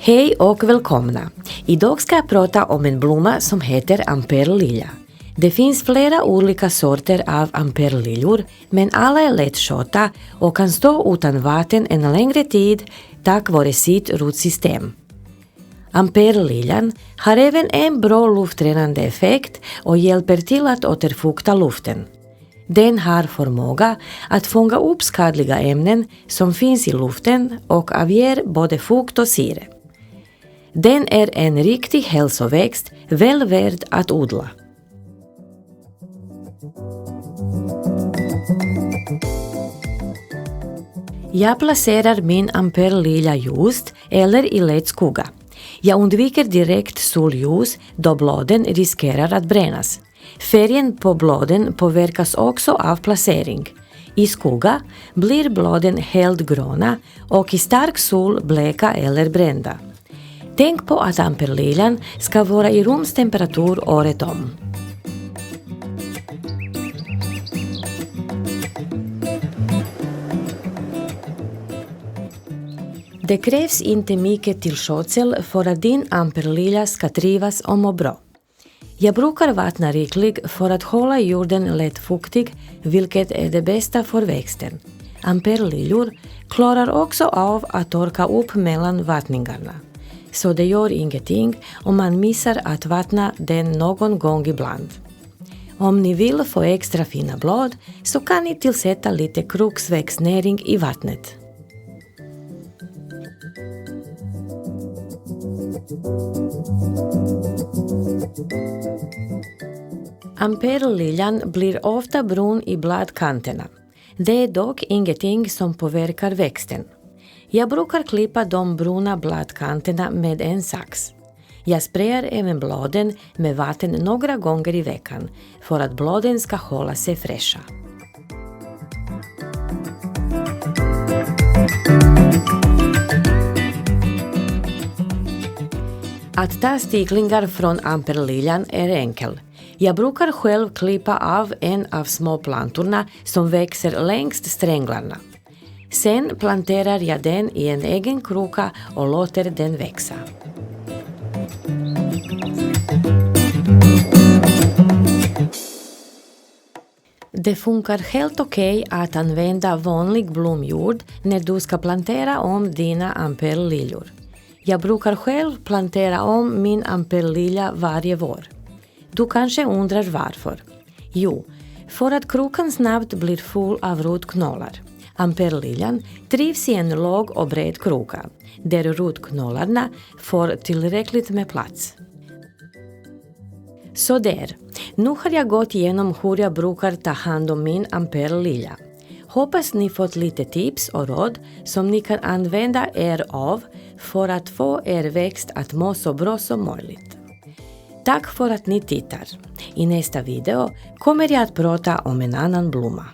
Hej och välkomna! Idag ska jag prata om en blomma som heter amperlilja. Det finns flera olika sorter av amperliljor, men alla är lättskötta och kan stå utan vatten en längre tid tack vare sitt rotsystem. Amperliljan har även en bra luftrenande effekt och hjälper till att återfukta luften. Den har förmåga att fånga upp skadliga ämnen som finns i luften och avger både fukt och syre. Den är en riktig hälsoväxt, väl värd att odla. Jag placerar min amperlilja just eller i lätt skugga. Jag undviker direkt solljus då bladen riskerar att brännas. Färgen på bladen påverkas också av placering. I skugga blir bladen helt gröna och i stark sol bleka eller brända. Tänk på att amperliljan ska vara i rumstemperatur året om. Det krävs inte mycket till skötsel för att din amperlilja ska trivas och må bra. Jag brukar vattna rikligt för att hålla jorden lätt fuktig, vilket är det bästa för växten. Amperliljor klarar också av att torka upp mellan vattningarna. Så det gör ingenting om man missar att vattna den någon gång ibland. Om ni vill få extra fina blad så kan ni tillsätta lite kruxväxtnäring i vattnet. Amperliljan blir ofta brun i bladkanterna. Det är dock ingenting som påverkar växten. Jag brukar klippa de bruna bladkanterna med en sax. Jag sprayar även bladen med vatten några gånger i veckan för att bladen ska hålla sig fräscha. Att ta sticklingar från amperliljan är enkelt. Jag brukar själv klippa av en av små plantorna som växer längs stränglarna. Sen planterar jag den i en egen kruka och låter den växa. Det funkar helt okej att använda vanlig blomjord när du ska plantera om dina amperliljor. Jag brukar själv plantera om min amperlilja varje vår. Du kanske undrar varför? Jo, för att krukan snabbt blir full av rotknollar. Amperliljan trivs i en låg och bred kruka, där rotknollarna får tillräckligt med plats. Så där, nu har jag gått igenom hur jag brukar ta hand om min amperlilja. Hoppas ni fått lite tips och råd som ni kan använda er av för att få er växt att må så bra som möjligt. Tack för att ni tittar. I nästa video kommer jag att prata om en annan blomma.